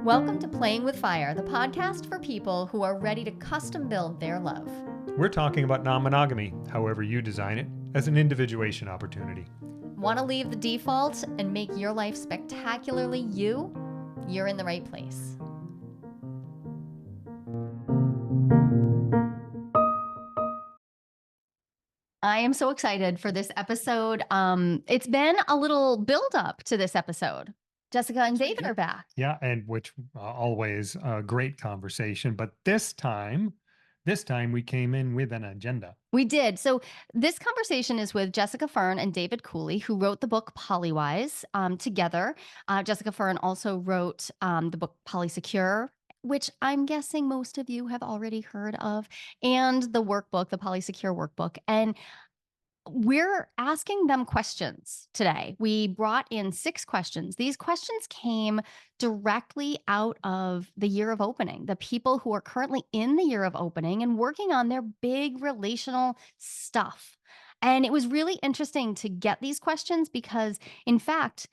Welcome to Playing with Fire, the podcast for people who are ready to custom build their love. We're talking about non-monogamy, however you design it, as an individuation opportunity. Want to leave the default and make your life spectacularly you? You're in the right place. I am so excited for this episode. It's been a little build up to this episode. Jessica and David are back. Yeah, and which always a great conversation. But this time we came in with an agenda. We did. So this conversation is with Jessica Fern and David Cooley, who wrote the book Polywise together. Jessica Fern also wrote the book Polysecure, which I'm guessing most of you have already heard of, and the workbook, the Polysecure workbook. And we're asking them questions today. We brought in 6 questions. These questions came directly out of the year of opening, the people who are currently in the year of opening and working on their big relational stuff. And it was really interesting to get these questions because, in fact,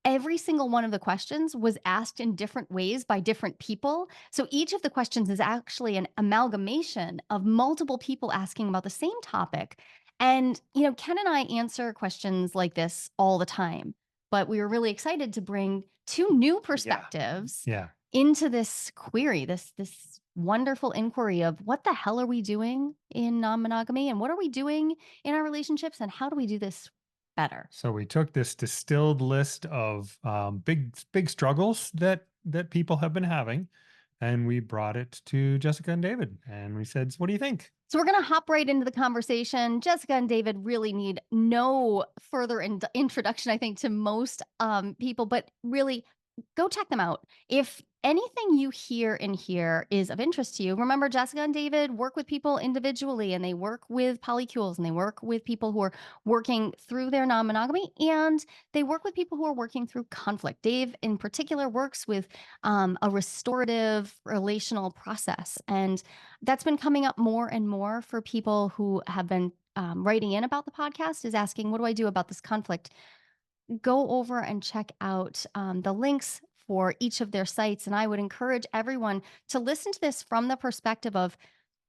every single one of the questions was asked in different ways by different people. So each of the questions is actually an amalgamation of multiple people asking about the same topic. And, Ken and I answer questions like this all the time, but we were really excited to bring 2 new perspectives into this query, this wonderful inquiry of what the hell are we doing in non-monogamy and what are we doing in our relationships and how do we do this better? So we took this distilled list of big struggles that people have been having, and we brought it to Jessica and David, and we said, "What do you think?" So we're going to hop right into the conversation. Jessica and David really need no further introduction, I think, to most people, but really go check them out. If anything you hear in here is of interest to you, remember Jessica and David work with people individually, and they work with polycules, and they work with people who are working through their non-monogamy, and they work with people who are working through conflict. Dave in particular works with a restorative relational process, and that's been coming up more and more for people who have been writing in about the podcast, is asking, what do I do about this conflict? Go over and check out the links for each of their sites. And I would encourage everyone to listen to this from the perspective of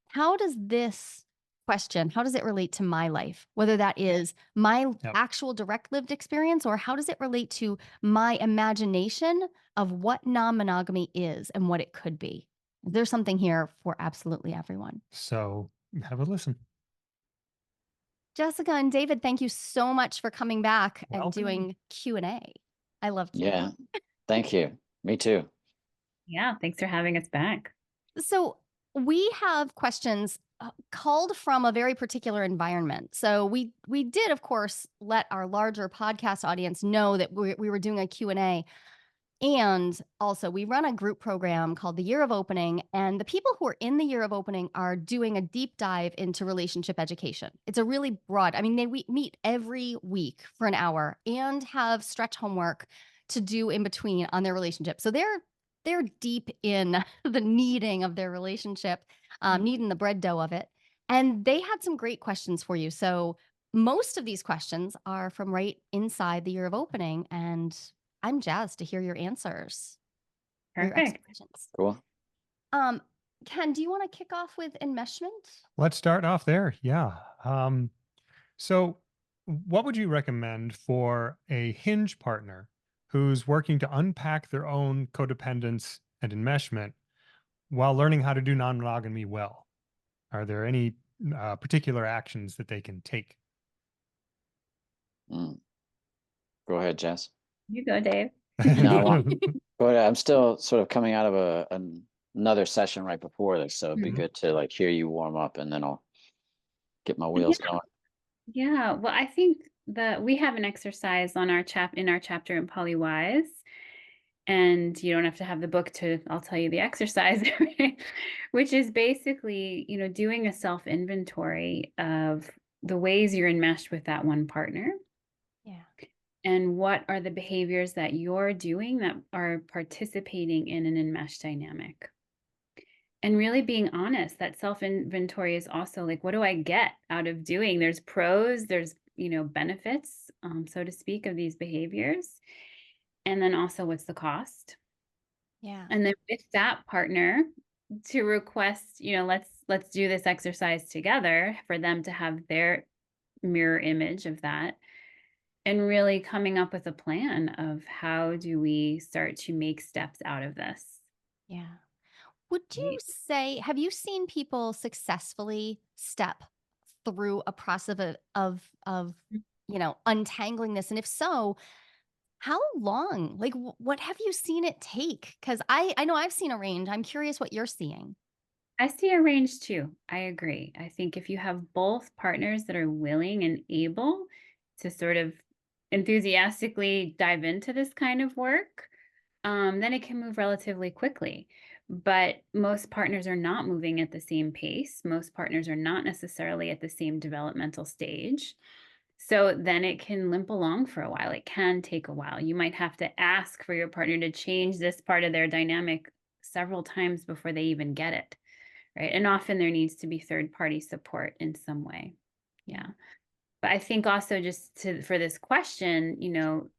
how does this question, how does it relate to my life? Whether that is my actual direct lived experience, or how does it relate to my imagination of what non-monogamy is and what it could be? There's something here for absolutely everyone. So have a listen. Jessica and David, thank you so much for coming back and doing Q&A. I love Q&A. Yeah, thank you. Me too. Yeah, thanks for having us back. So we have questions culled from a very particular environment. So we did, of course, let our larger podcast audience know that we were doing a Q&A. And also, we run a group program called the Year of Opening, and the people who are in the Year of Opening are doing a deep dive into relationship education. It's a really broad, we meet every week for an hour and have stretch homework to do in between on their relationship. So they're deep in the kneading of their relationship, kneading the bread dough of it. And they had some great questions for you. So most of these questions are from right inside the Year of Opening, and I'm jazzed to hear your answers. Perfect. Cool. Ken, do you want to kick off with enmeshment? Let's start off there. Yeah. So what would you recommend for a hinge partner who's working to unpack their own codependence and enmeshment while learning how to do non-monogamy well? Are there any particular actions that they can take? Go ahead, Jess. You go, Dave. No, go ahead. I'm still sort of coming out of another session right before this, so it'd be good to hear you warm up, and then I'll get my wheels going. Yeah, well, I think that we have an exercise on our chapter in Polywise, and you don't have to have the book I'll tell you the exercise, which is basically, doing a self-inventory of the ways you're enmeshed with that one partner. Yeah. And what are the behaviors that you're doing that are participating in an enmeshed dynamic? And really being honest, that self-inventory is also what do I get out of doing? There's pros, there's, benefits, so to speak, of these behaviors. And then also, what's the cost? Yeah. And then with that partner to request, let's do this exercise together, for them to have their mirror image of that, and really coming up with a plan of how do we start to make steps out of this. Yeah. Would you Right? say, have you seen people successfully step through a process of untangling this? And if so, how long? Like, what have you seen it take? Because I know I've seen a range. I'm curious what you're seeing. I see a range too. I agree. I think if you have both partners that are willing and able to sort of enthusiastically dive into this kind of work, then it can move relatively quickly. But most partners are not moving at the same pace. Most partners are not necessarily at the same developmental stage. So then it can limp along for a while. It can take a while. You might have to ask for your partner to change this part of their dynamic several times before they even get it. Right. And often there needs to be third party support in some way. Yeah. But I think also, just for this question,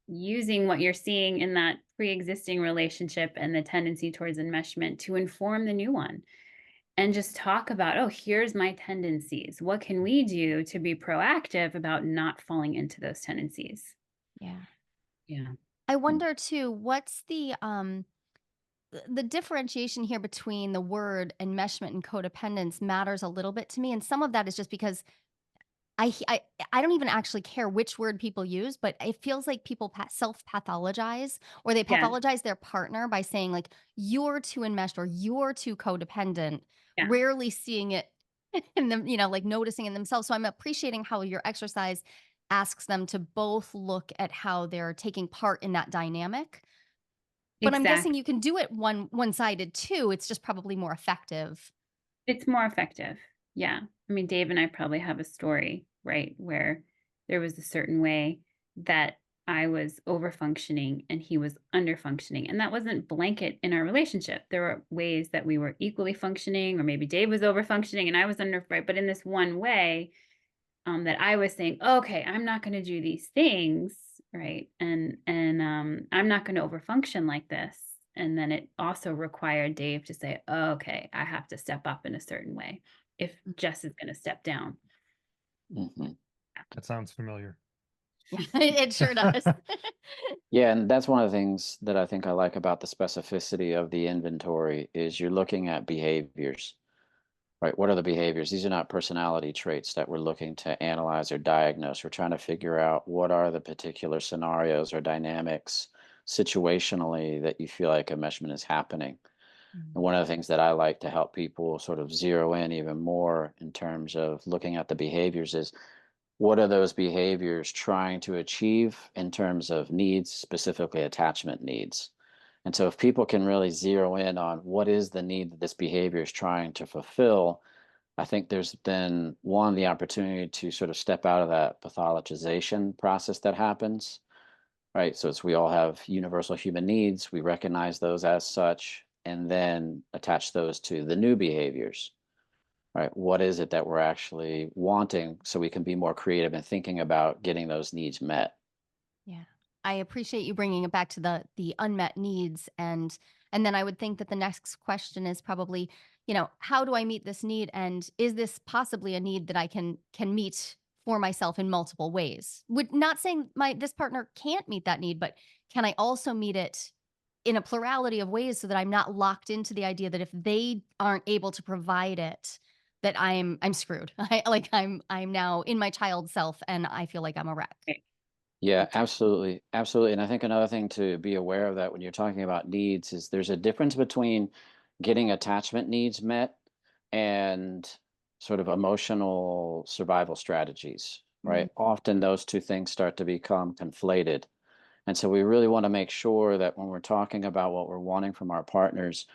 using what you're seeing in that pre-existing relationship and the tendency towards enmeshment to inform the new one, and just talk about, oh, here's my tendencies. What can we do to be proactive about not falling into those tendencies? Yeah. Yeah. I wonder too, what's the differentiation here between the word enmeshment and codependence matters a little bit to me. And some of that is just because I don't even actually care which word people use, but it feels like people self-pathologize, or they Yeah. pathologize their partner by saying like, you're too enmeshed or you're too codependent, Yeah. rarely seeing it in them, like noticing in themselves. So I'm appreciating how your exercise asks them to both look at how they're taking part in that dynamic. But I'm guessing Exactly. you can do it one-sided too. It's just probably more effective. It's more effective. Yeah. I mean, Dave and I probably have a story, right, where there was a certain way that I was over functioning and he was under functioning. And that wasn't blanket in our relationship. There were ways that we were equally functioning, or maybe Dave was over functioning and I was under, right? But in this one way, that I was saying, okay, I'm not going to do these things, right? And I'm not going to overfunction like this. And then it also required Dave to say, oh, okay, I have to step up in a certain way if Jess is going to step down. Hmm. That sounds familiar. It sure does. Yeah, and that's one of the things that I think I like about the specificity of the inventory is you're looking at behaviors, right? What are the behaviors? These are not personality traits that we're looking to analyze or diagnose. We're trying to figure out what are the particular scenarios or dynamics situationally that you feel like enmeshment is happening. And one of the things that I like to help people sort of zero in even more in terms of looking at the behaviors is what are those behaviors trying to achieve in terms of needs, specifically attachment needs. And so if people can really zero in on what is the need that this behavior is trying to fulfill, I think there's then one, the opportunity to sort of step out of that pathologization process that happens, right? So it's we all have universal human needs. We recognize those as such, and then attach those to the new behaviors, right? What is it that we're actually wanting so we can be more creative in thinking about getting those needs met? Yeah. I appreciate you bringing it back to the unmet needs, and then I would think that the next question is probably, how do I meet this need, and is this possibly a need that I can meet for myself in multiple ways? Would not saying this partner can't meet that need, but can I also meet it in a plurality of ways so that I'm not locked into the idea that if they aren't able to provide it, that I'm screwed. I'm now in my child self and I feel like I'm a wreck. Right. Yeah, absolutely. Absolutely. And I think another thing to be aware of that when you're talking about needs is there's a difference between getting attachment needs met and sort of emotional survival strategies, Mm, right? Often those two things start to become conflated. And so we really want to make sure that when we're talking about what we're wanting from our partners,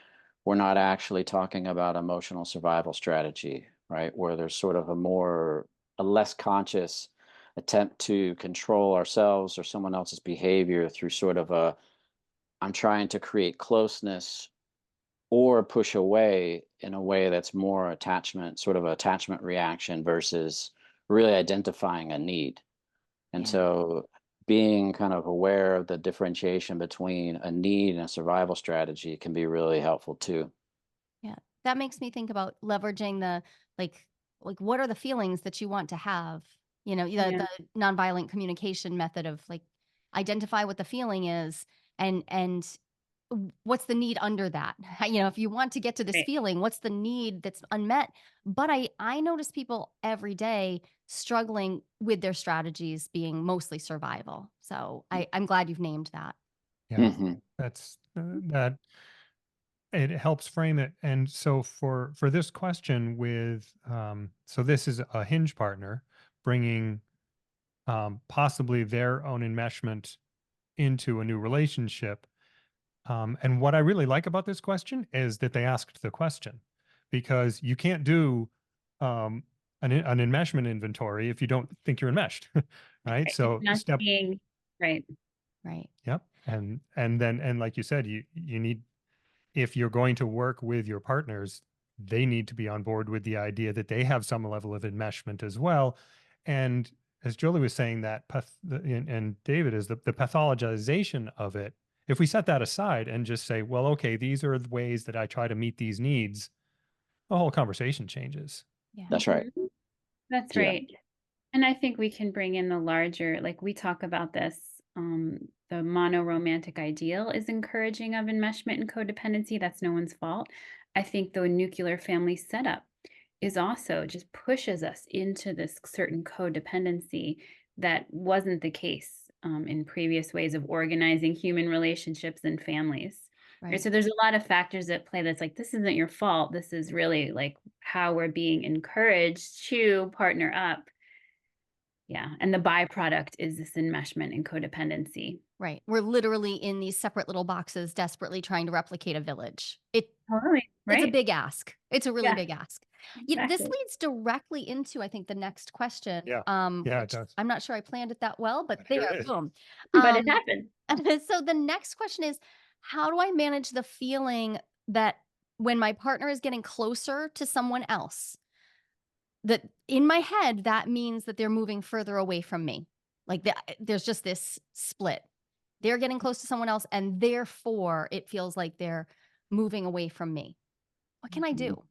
we're not actually talking about emotional survival strategy, right? Where there's sort of a less conscious attempt to control ourselves or someone else's behavior through sort of I'm trying to create closeness or push away in a way that's more attachment, sort of attachment reaction versus really identifying a need. And yeah. so being kind of aware of the differentiation between a need and a survival strategy can be really helpful too. Yeah. That makes me think about leveraging the like what are the feelings that you want to have? You know, Yeah. the nonviolent communication method of like identify what the feeling is and what's the need under that? You know, if you want to get to this Right. feeling, what's the need that's unmet? But I notice people every day struggling with their strategies being mostly survival. So I'm glad you've named that. Yeah, Hmm. that's that it helps frame it. And so for this question with so this is a hinge partner bringing possibly their own enmeshment into a new relationship. And what I really like about this question is that they asked the question, because you can't do an enmeshment inventory if you don't think you're enmeshed, right? Right. It's So not step, being right. Right. yep, and then and like you said, you need, if you're going to work with your partners, they need to be on board with the idea that they have some level of enmeshment as well. And as Jolie was saying, and David, is the pathologization of it. If we set that aside and just say, well, okay, these are the ways that I try to meet these needs, the whole conversation changes. Yeah. That's right. Mhm. That's Yeah. right. And I think we can bring in the larger, like we talk about this, the monoromantic ideal is encouraging of enmeshment and codependency. That's no one's fault. I think the nuclear family setup is also just pushes us into this certain codependency that wasn't the case in previous ways of organizing human relationships and families. Right. Right. So there's a lot of factors at play that's like, this isn't your fault. This is really like how we're being encouraged to partner up. Yeah, and the byproduct is this enmeshment and codependency. Right. We're literally in these separate little boxes desperately trying to replicate a village. Totally, It's a right? big ask. It's a really Yeah, big ask. This exactly. leads directly into, I think, the next question, Yeah. Yeah, it which does. I'm not sure I planned it that well, but But here there, it is. boom. But it Um, happened. so the next question is, how do I manage the feeling that when my partner is getting closer to someone else, that in my head, that means that they're moving further away from me? Like there's just this split. They're getting close to someone else, and therefore it feels like they're moving away from me. What can I do?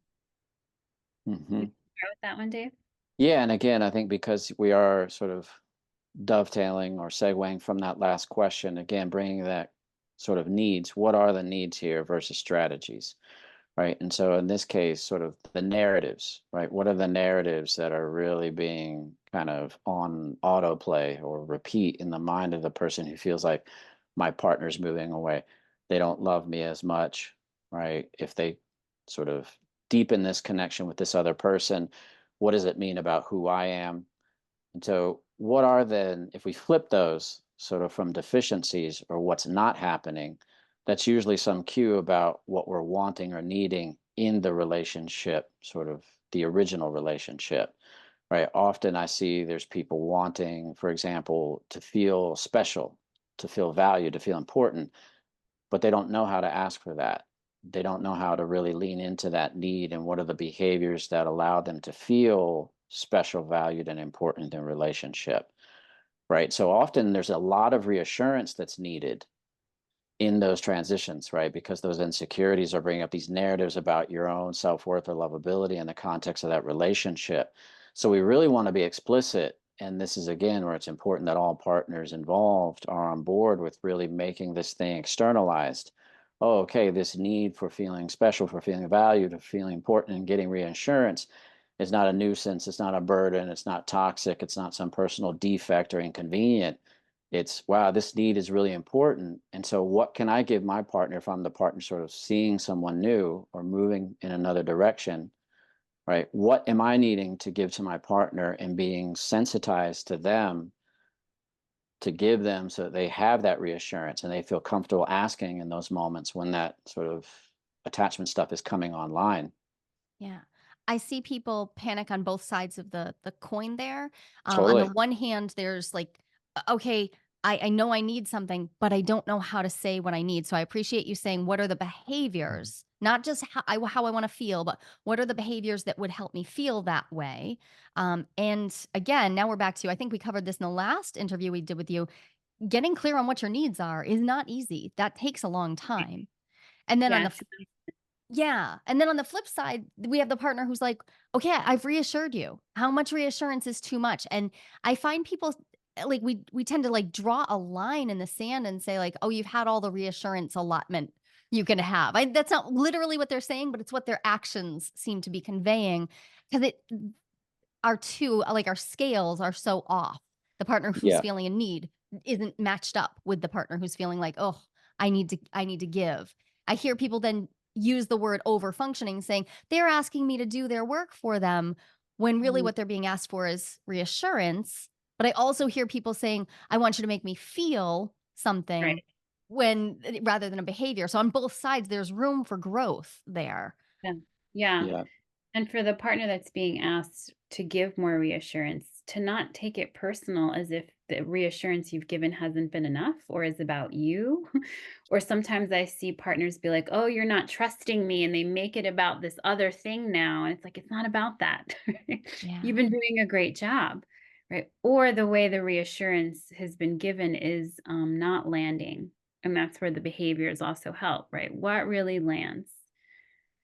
Hmm. Start with that one, Dave. Yeah, and again, I think because we are sort of dovetailing or segueing from that last question, again, bringing that sort of needs, what are the needs here versus strategies, right? And so in this case, sort of the narratives, right? What are the narratives that are really being kind of on autoplay or repeat in the mind of the person who feels like my partner's moving away? They don't love me as much, right? If they sort of deepen this connection with this other person, what does it mean about who I am? And so, what are then, if we flip those sort of from deficiencies or what's not happening, that's usually some cue about what we're wanting or needing in the relationship, sort of the original relationship, right? Often I see there's people wanting, for example, to feel special, to feel valued, to feel important, but they don't know how to ask for that. They don't know how to really lean into that need and what are the behaviors that allow them to feel special, valued, and important in relationship, right? So often there's a lot of reassurance that's needed in those transitions, right? Because those insecurities are bringing up these narratives about your own self-worth or lovability in the context of that relationship. So we really want to be explicit. And this is again where it's important that all partners involved are on board with really making this thing externalized. Oh, okay, this need for feeling special, for feeling valued, for feeling important and getting reassurance is not a nuisance. It's not a burden. It's not toxic. It's not some personal defect or inconvenient. It's, wow, this need is really important. And so, what can I give my partner if I'm the partner sort of seeing someone new or moving in another direction, right? What am I needing to give to my partner and being sensitized to them to give them so that they have that reassurance and they feel comfortable asking in those moments when that sort of attachment stuff is coming online? Yeah. I see people panic on both sides of the coin there. On the Totally. one hand, there's like, okay, I know I need something, but I don't know how to say what I need. So I appreciate you saying, what are the Mhm. behaviors, not just how I want to feel, but what are the behaviors that would help me feel that way? And again, now we're back to, I think we covered this in the last interview we did with you. getting clear on what your needs are is not easy. That takes a long time. And then on the Yes. yeah. And then on the flip side, we have the partner who's like, okay, I've reassured you. How much reassurance is too much? And I find people like we tend to like draw a line in the sand and say like, oh, you've had all the reassurance allotment you can have. That's not literally what they're saying, but it's what their actions seem to be conveying because our two like our scales are so off. The partner who's Yeah. feeling a need isn't matched up with the partner who's feeling like, oh, I need to give. I hear people then use the word over functioning, saying they're asking me to do their work for them when really Mhm. what they're being asked for is reassurance. But I also hear people saying, I want you to make me feel something Right. when rather than a behavior. So on both sides, there's room for growth there. Yeah. Yeah. Yeah. And for the partner that's being asked to give more reassurance, to not take it personal as if the reassurance you've given hasn't been enough or is about you. Or sometimes I see partners be like, oh, you're not trusting me. And they make it about this other thing now. And it's like, it's not about that. Yeah. You've been doing a great job. Right. Or the way the reassurance has been given is not landing. And that's where the behaviors also help, right? What really lands?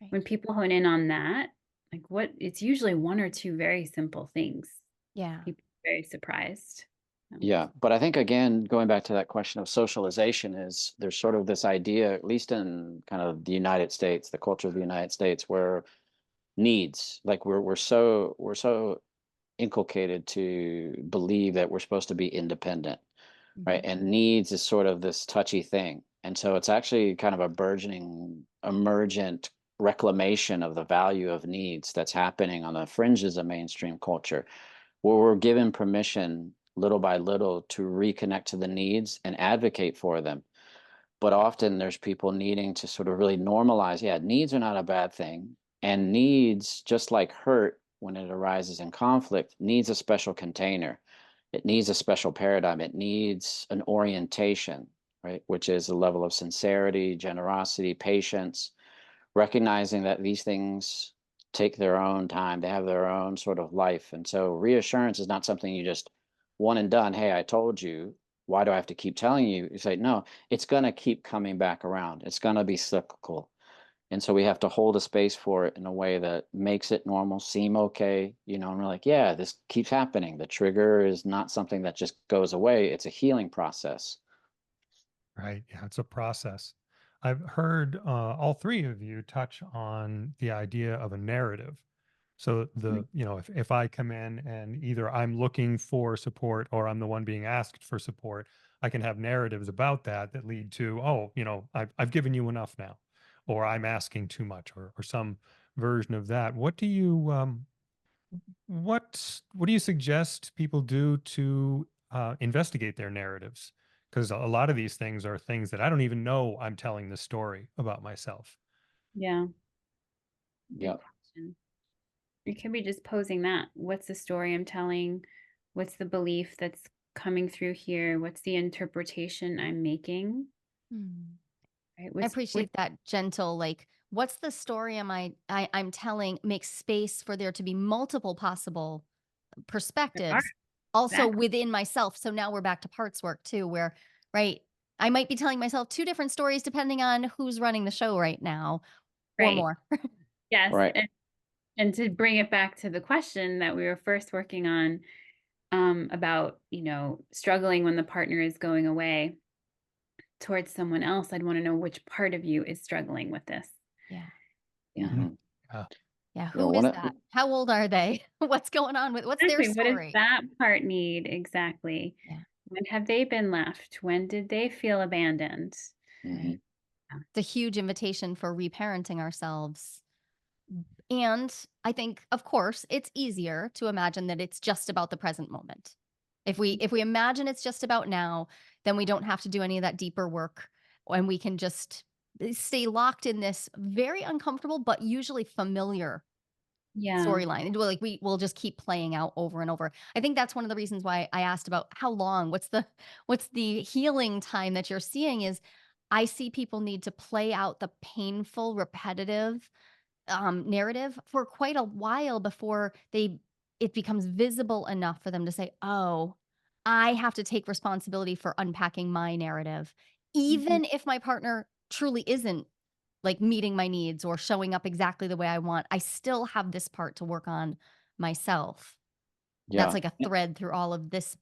Right. When people hone in on that, like what it's usually one or two very simple things. Yeah. People are very surprised. Yeah. But I think, again, going back to that question of socialization, is there's sort of this idea, at least in kind of the United States, the culture of the United States, where needs, like we're so inculcated to believe that we're supposed to be independent, right? Mhm. And needs is sort of this touchy thing. And so it's actually kind of a burgeoning, emergent reclamation of the value of needs that's happening on the fringes of mainstream culture, where we're given permission little by little to reconnect to the needs and advocate for them. But often there's people needing to sort of really normalize, yeah, needs are not a bad thing. And needs, just like hurt when it arises in conflict, needs a special container. It needs a special paradigm. It needs an orientation, right? Which is a level of sincerity, generosity, patience, recognizing that these things take their own time. They have their own sort of life. And so reassurance is not something you just one and done. Hey, I told you. Why do I have to keep telling you? You say, no, it's going to keep coming back around. It's going to be cyclical. And so we have to hold a space for it in a way that makes it normal, seem okay, and we're like, yeah, this keeps happening. The trigger is not something that just goes away. It's a healing process. Right. Yeah, it's a process. I've heard all three of you touch on the idea of a narrative. So if I come in and either I'm looking for support or I'm the one being asked for support, I can have narratives about that lead to, oh, I've given you enough now, or I'm asking too much, or some version of that. What do you suggest people do to investigate their narratives? Because a lot of these things are things that I don't even know I'm telling the story about myself. Yeah, good Yeah. question. You can be just posing that. What's the story I'm telling? What's the belief that's coming through here? What's the interpretation I'm making? Hmm. Right? I What appreciate that gentle, like, what's the story I'm telling? Make space for there to be multiple possible there are perspectives, also exactly. within myself. So now we're back to parts work too, where, right, I might be telling myself two different stories depending on who's running the show right now or Right. more. Yes. Right. And to bring it back to the question that we were first working on, about, struggling when the partner is going away towards someone else, I'd want to know which part of you is struggling with this. Yeah. Yeah. Mhm. Yeah. Yeah. Yeah. Who is that? How old are they? What's going on what's their Exactly. What does story? that part need exactly? Yeah. When have they been left? When did they feel abandoned? Mhm. Right. It's a huge invitation for reparenting ourselves. And I think, of course, it's easier to imagine that it's just about the present moment. If we imagine it's just about now, then we don't have to do any of that deeper work and we can just stay locked in this very uncomfortable but usually familiar Yeah. storyline. And we'll just keep playing out over and over. I think that's one of the reasons why I asked about how long, what's the healing time that you're seeing is I see people need to play out the painful, repetitive narrative for quite a while before it becomes visible enough for them to say, "Oh, I have to take responsibility for unpacking my narrative, Mhm. even if my partner truly isn't like meeting my needs or showing up exactly the way I want. I still have this part to work on myself. That's Yeah. like a thread through all of this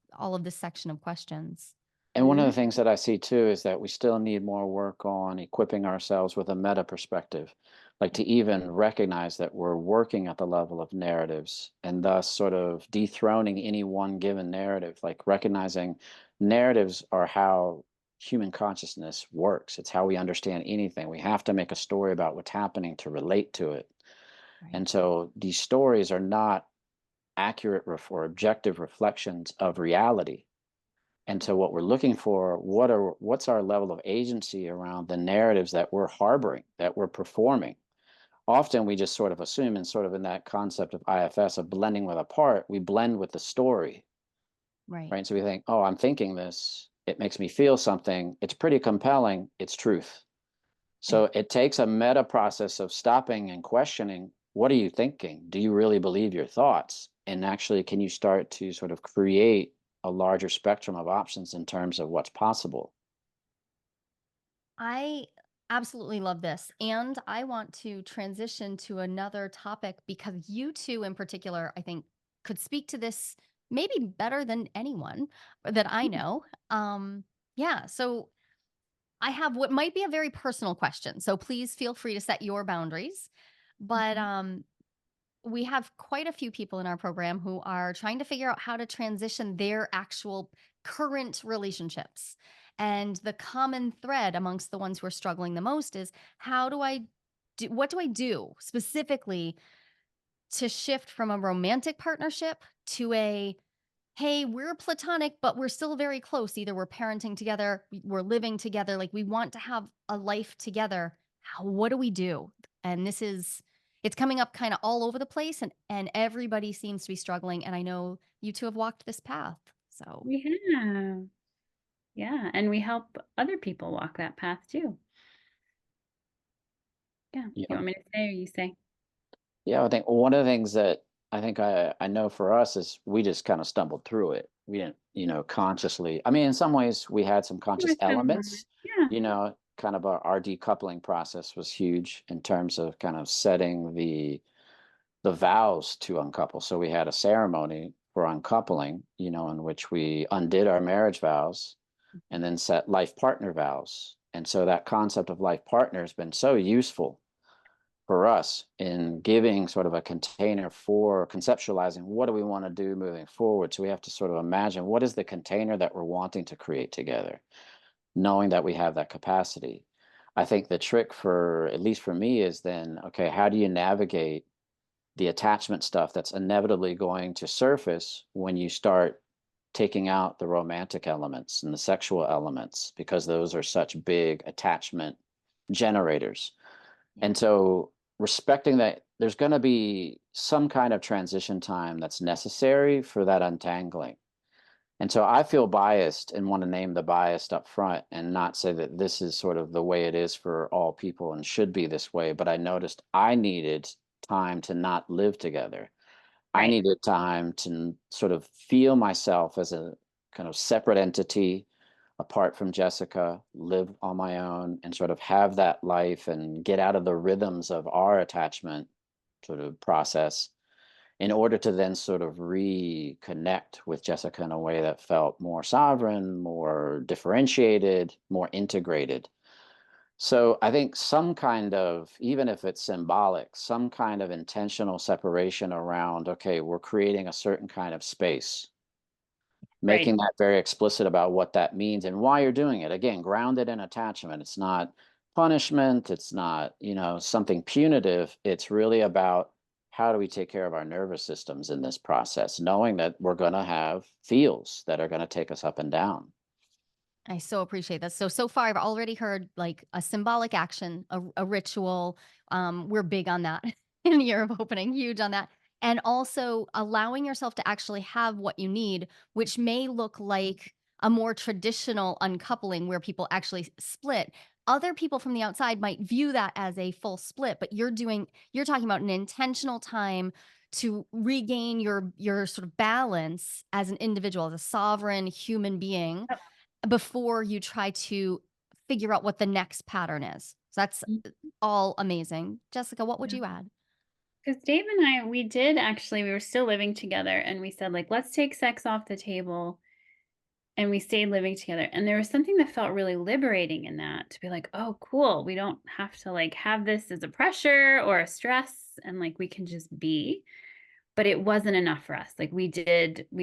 section of questions. And one of the things that I see too is that we still need more work on equipping ourselves with a meta perspective, like to even recognize that we're working at the level of narratives and thus sort of dethroning any one given narrative, like recognizing narratives are how human consciousness works. It's how we understand anything. We have to make a story about what's happening to relate to it. Right. And so these stories are not accurate or objective reflections of reality. And so what we're looking for, what's our level of agency around the narratives that we're harboring, that we're performing? Often we just sort of assume, and sort of in that concept of IFS of blending with a part, we blend with the story, Right. right? So we think, oh, I'm thinking this, it makes me feel something, it's pretty compelling, it's truth. And So it takes a meta process of stopping and questioning, what are you thinking? Do you really believe your thoughts? And actually, can you start to sort of create a larger spectrum of options in terms of what's possible? I absolutely love this. And I want to transition to another topic because you two in particular, I think, could speak to this maybe better than anyone that I know. Yeah. So I have what might be a very personal question. So please feel free to set your boundaries. But Mhm. we have quite a few people in our program who are trying to figure out how to transition their actual current relationships. And the common thread amongst the ones who are struggling the most is what do I do specifically to shift from a romantic partnership to a hey, we're platonic, but we're still very close. Either we're parenting together, we're living together, like we want to have a life together. What do we do? And it's coming up kind of all over the place and everybody seems to be struggling. And I know you two have walked this path. So We have. Yeah, and we help other people walk that path too. Yeah. You Yeah. want me to say or you say? Yeah, I think one of the things that I know for us is we just kind of stumbled through it. We didn't, consciously. I mean, in some ways, we had some There conscious were some moments. elements. Yeah. Kind of our decoupling process was huge in terms of kind of setting the vows to uncouple. So we had a ceremony for uncoupling, in which we undid our marriage vows and then set life partner vows. And so that concept of life partner has been so useful for us in giving sort of a container for conceptualizing what do we want to do moving forward. So we have to sort of imagine what is the container that we're wanting to create together, knowing that we have that capacity. I think the trick for, at least for me, is then, okay, how do you navigate the attachment stuff that's inevitably going to surface when you start taking out the romantic elements and the sexual elements, because those are such big attachment generators. yeah. And so respecting that there's going to be some kind of transition time that's necessary for that untangling. And so I feel biased and want to name the bias up front and not say that this is sort of the way it is for all people and should be this way. But I noticed I needed time to not live together. I Right. needed time to sort of feel myself as a kind of separate entity apart from Jessica, live on my own and sort of have that life and get out of the rhythms of our attachment sort of process in order to then sort of reconnect with Jessica in a way that felt more sovereign, more differentiated, more integrated. So I think some kind of, even if it's symbolic, some kind of intentional separation around, okay, we're creating a certain kind of space, Right. making that very explicit about what that means and why you're doing it. Again, grounded in attachment. It's not punishment. It's not, something punitive. It's really about how do we take care of our nervous systems in this process, knowing that we're going to have feels that are going to take us up and down. I so appreciate that. So far I've already heard like a symbolic action, a ritual. We're big on that in year of opening, huge on that. And also allowing yourself to actually have what you need, which may look like a more traditional uncoupling where people actually split. Other people from the outside might view that as a full split, but you're talking about an intentional time to regain your sort of balance as an individual, as a sovereign human being, before you try to figure out what the next pattern is. So that's all amazing. Jessica, what would you add? Because Dave and I, we did actually, we were still living together, and we said, like, let's take sex off the table. And we stayed living together. And there was something that felt really liberating in that, to be like, oh, cool. We don't have to like have this as a pressure or a stress, and like we can just be. But it wasn't enough for us. Like we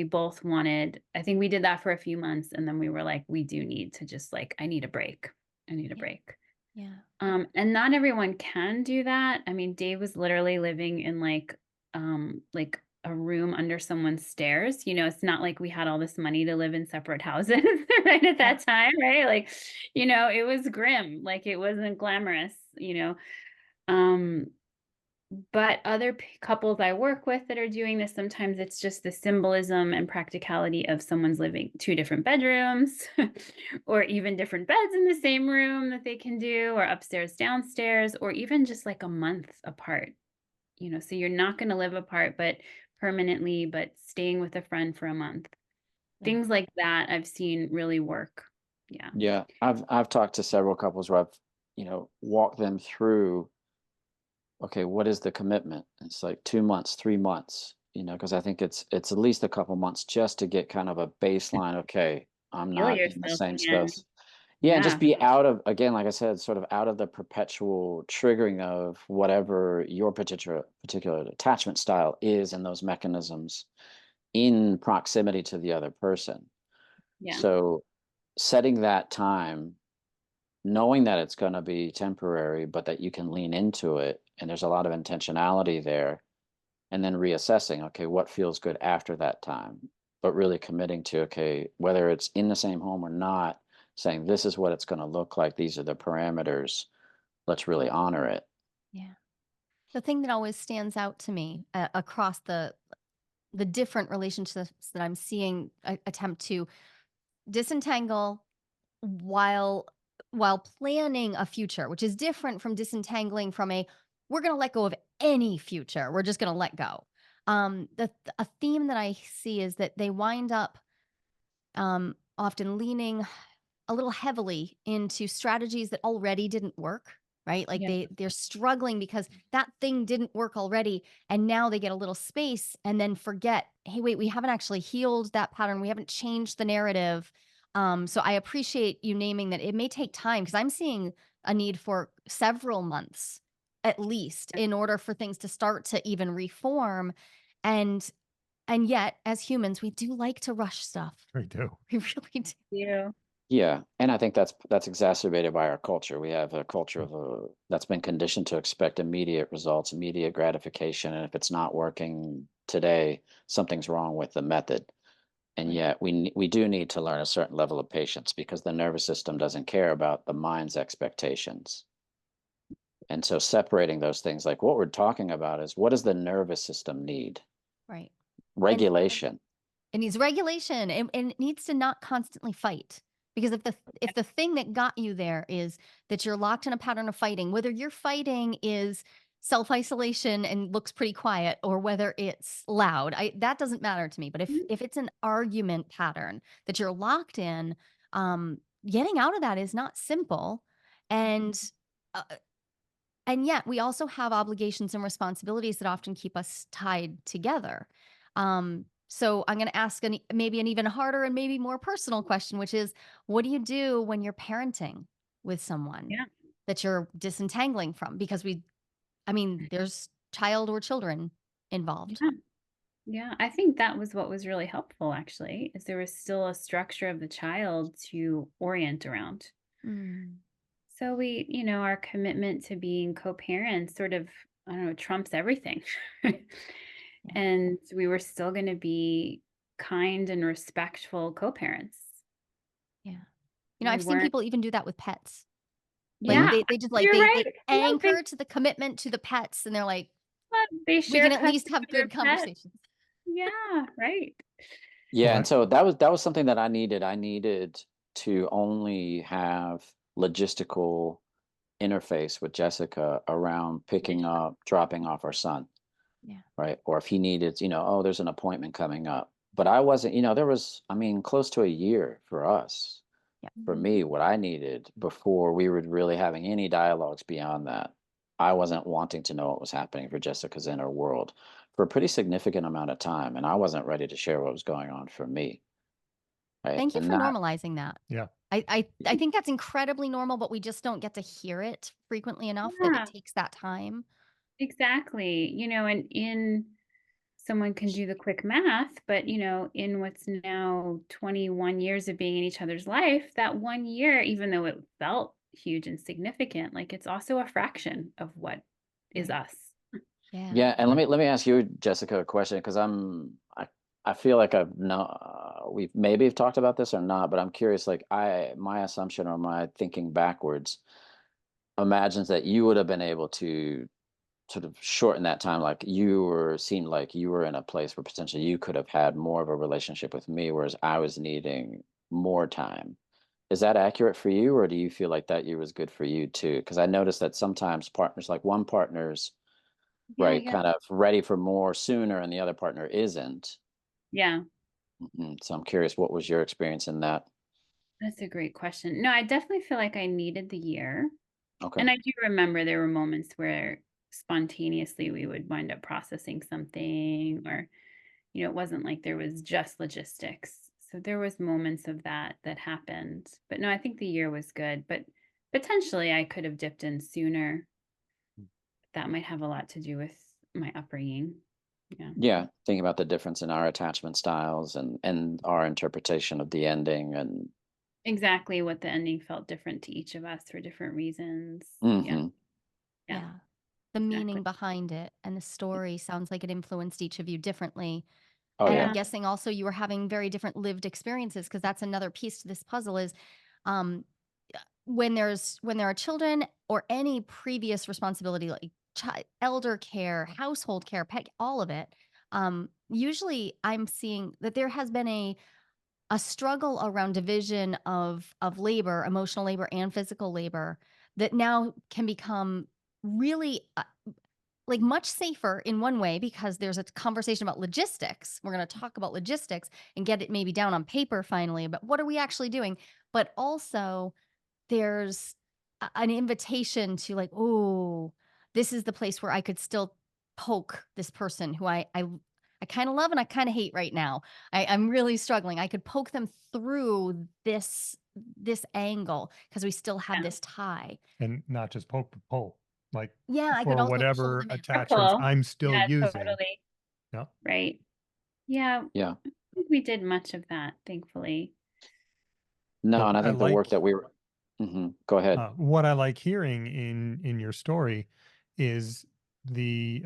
both wanted, I think we did that for a few months. And then we were like, we do need to just like, I need a break. I need a break. Yeah. And not everyone can do that. I mean, Dave was literally living in like a room under someone's stairs. You know, it's not like we had all this money to live in separate houses right at that time, right? Like, you know, it was grim. Like it wasn't glamorous, you know. But other couples I work with that are doing this, sometimes it's just the symbolism and practicality of someone's living 2 different bedrooms or even different beds in the same room that they can do, or upstairs, downstairs, or even just like a month apart. You know, so you're not going to live apart, but permanently, but staying with a friend for a month. Things like that I've seen really work. Yeah. Yeah. I've talked to several couples where I've, walked them through, okay, what is the commitment? It's like 2 months, 3 months, because I think it's at least a couple months just to get kind of a baseline. Okay, I'm Feel not in the yourself same again. space. Yeah, and Yeah. just be out of, again, like I said, sort of out of the perpetual triggering of whatever your particular attachment style is, and those mechanisms in proximity to the other person. Yeah. So setting that time, knowing that it's going to be temporary, but that you can lean into it, and there's a lot of intentionality there, and then reassessing, okay, what feels good after that time, but really committing to, okay, whether it's in the same home or not, saying this is what it's going to look like, these are the parameters, let's really honor it. Yeah. The thing that always stands out to me across the different relationships that I'm seeing attempt to disentangle while planning a future, which is different from disentangling from we're going to let go of any future. We're just going to let go. A theme that I see is that they wind up often leaning a little heavily into strategies that already didn't work, right? Like they're struggling because that thing didn't work already. And now they get a little space and then forget, hey, wait, we haven't actually healed that pattern. We haven't changed the narrative. So I appreciate you naming that it may take time, because I'm seeing a need for several months at least in order for things to start to even reform. And yet, as humans, we do like to rush stuff. We do. We really do. Yeah. Yeah, and I think that's exacerbated by our culture. We have a culture of that's been conditioned to expect immediate results, immediate gratification, and if it's not working today, something's wrong with the method. And yet we do need to learn a certain level of patience, because the nervous system doesn't care about the mind's expectations. And so separating those things, like what we're talking about is, what does the nervous system need? Right. Regulation. It needs regulation, and it needs to not constantly fight. Because if the thing that got you there is that you're locked in a pattern of fighting, whether your fighting is self-isolation and looks pretty quiet, or whether it's loud, that doesn't matter to me. But if it's an argument pattern that you're locked in, getting out of that is not simple. And yet we also have obligations and responsibilities that often keep us tied together. So I'm going to ask maybe an even harder and maybe more personal question, which is, what do you do when you're parenting with someone that you're disentangling from? Because there's child or children involved. Yeah. Yeah, I think that was what was really helpful, actually, is there was still a structure of the child to orient around. So our commitment to being co-parents sort of, I don't know, trumps everything. And we were still going to be kind and respectful co-parents. Yeah. I've seen people even do that with pets. Yeah, Like they just you're right. they anchor to the commitment to the pets, and they're like, they we share can at least have custody of their good pet. conversations. Yeah, right. Yeah, and so that was something that I needed. I needed to only have logistical interface with Jessica around picking up, dropping off our son. Yeah. right? Or if he needed, oh, there's an appointment coming up. But I wasn't, there was, close to a year for us, Yeah. for me, what I needed before we were really having any dialogues beyond that. I wasn't wanting to know what was happening for Jessica's inner world for a pretty significant amount of time. And I wasn't ready to share what was going on for me. Right. Thank you And for that, normalizing that. Yeah. I think that's incredibly normal, but we just don't get to hear it frequently enough that it Yeah, takes that time. exactly. And in someone can do the quick math, but in what's now 21 years of being in each other's life, that 1 year, even though it felt huge and significant, like it's also a fraction of what is Right. us. Yeah. yeah. And Right. let me ask you, Jessica, a question, because I feel like I've no, we've maybe have talked about this or not, but I'm curious, like my assumption or my thinking backwards imagines that you would have been able to sort of shorten that time, like seemed like you were in a place where potentially you could have had more of a relationship with me, whereas I was needing more time. Is that accurate for you, or do you feel like that year was good for you too? Because I noticed that sometimes partners, like one partner's Yeah, right, yeah, kind of ready for more sooner, and the other partner isn't. yeah. So I'm curious, what was your experience in that? That's a great question. No, I definitely feel like I needed the year. Okay. And I do remember there were moments where spontaneously we would wind up processing something, or it wasn't like there was just logistics. So there was moments of that happened. But no, I think the year was good, but potentially I could have dipped in sooner. That might have a lot to do with my upbringing. Yeah. Yeah, thinking about the difference in our attachment styles and our interpretation of the ending and Exactly, what the ending felt different to each of us for different reasons. Yeah. hmm Yeah. Yeah. The Exactly. meaning behind it and the story sounds like it influenced each of you differently. Oh And I'm yeah. Yeah. guessing also you were having very different lived experiences, because that's another piece to this puzzle is um, when there are children or any previous responsibility like elder care, household care, pet, all of it. Usually I'm seeing that there has been a struggle around division of labor, emotional labor and physical labor, that now can become really like much safer in one way, because there's a conversation about logistics. We're going to talk about logistics and get it maybe down on paper finally, but what are we actually doing? But also there's an invitation to like, oh, this is the place where I could still poke this person who I kind of love and I kind of hate right now. I'm really struggling. I could poke them through this angle because we still have Yeah. this tie. And not just poke, but pull, like Yeah, I could for also pull whatever them in. attachments Purple. I'm still Yeah, using. totally. Yeah. Right. Yeah. Yeah. I think we did much of that, thankfully. No, But and I I think the work like that we were go ahead. what I like hearing in your story is the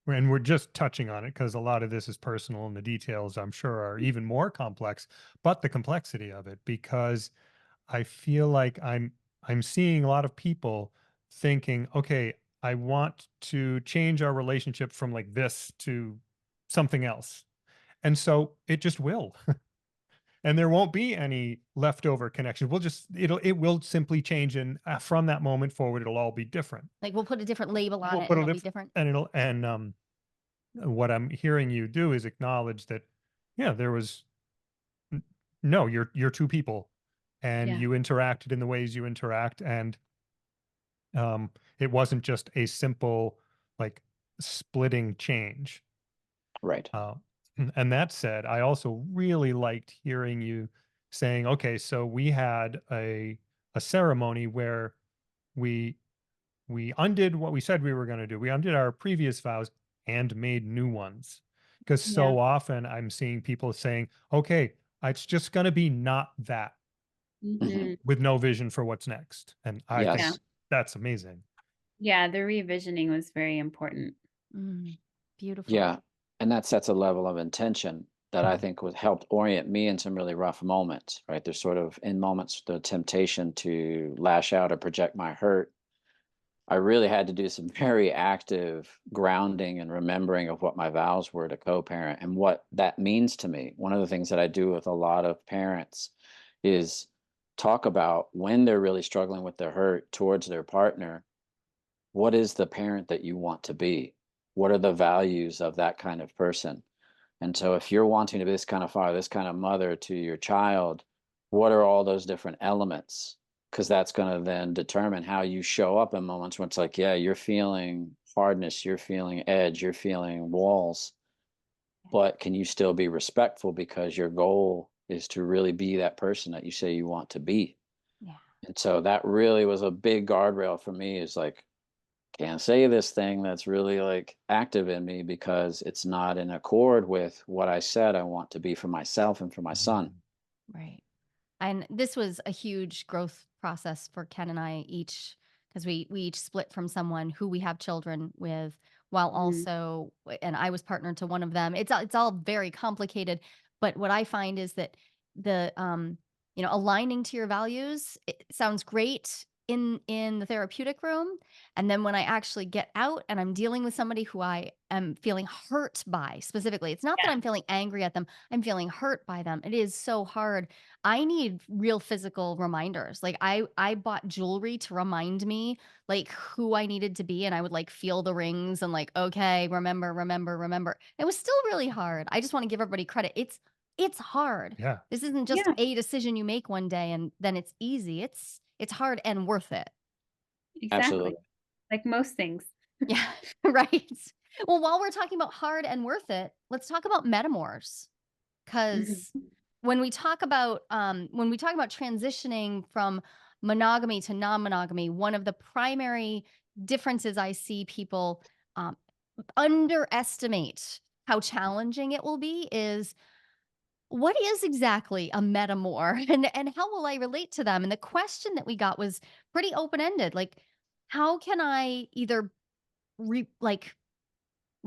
and we're just touching on it because a lot of this is personal and the details I'm sure are even more complex, but the complexity of it, because I feel like I'm seeing a lot of people thinking, okay, I want to change our relationship from like this to something else. And so it just will. And there won't be any leftover connection. It will simply change, and from that moment forward it'll all be different. Like we'll put a different label on We'll it put and a it'll be different, different. and it'll and what I'm hearing you do is acknowledge that, yeah, there was no, you're two people, and Yeah. you interacted in the ways you interact, and it wasn't just a simple like splitting change. Right. Uh, and that said, I also really liked hearing you saying, okay, so we had a ceremony where we we undid what we said we were going to do. We undid our previous vows and made new ones. Because Yeah. so often I'm seeing people saying, okay, it's just going to be not that, hmm Hmm. with no vision for what's next. And I think Yeah. Yes. that's amazing. Yeah. The revisioning was very important. Mm, beautiful. Yeah. And that sets a level of intention that I Mhm. think would help orient me in some really rough moments, right? There's sort of in moments the temptation to lash out or project my hurt. I really had to do some very active grounding and remembering of what my vows were to co-parent and what that means to me. One of the things that I do with a lot of parents is talk about when they're really struggling with their hurt towards their partner, what is the parent that you want to be? What are the values of that kind of person? And so if you're wanting to be this kind of father, this kind of mother to your child, what are all those different elements? Because that's going to then determine how you show up in moments when it's like, yeah, you're feeling hardness, you're feeling edge, you're feeling walls, but can you still be respectful because your goal is to really be that person that you say you want to be? Yeah. And so that really was a big guardrail for me, is like, can't say this thing that's really like active in me because it's not in accord with what I said I want to be for myself and for my son. Right. And this was a huge growth process for Ken and I each, because we each split from someone who we have children with, while Mhm. also, and I was partnered to one of them. It's all very complicated, but what I find is that the aligning to your values, it sounds great in the therapeutic room, and then when I actually get out and I'm dealing with somebody who I am feeling hurt by specifically, it's not that Yeah. I'm feeling angry at them, I'm feeling hurt by them. It is so hard. I need real physical reminders. Like I bought jewelry to remind me like who I needed to be, and I would like feel the rings and like, okay, remember, remember, remember. It was still really hard. I just want to give everybody credit. It's hard. Yeah. This isn't just Yeah, a decision you make one day and then it's easy. It's hard and worth it. exactly. Absolutely. Like most things. Yeah, right. Well, while we're talking about hard and worth it, let's talk about metamours. Mhm. Because when we talk about transitioning from monogamy to non-monogamy, one of the primary differences I see people um, underestimate how challenging it will be is, what is exactly a metamour and how will I relate to them? And the question that we got was pretty open-ended. Like, how can I either like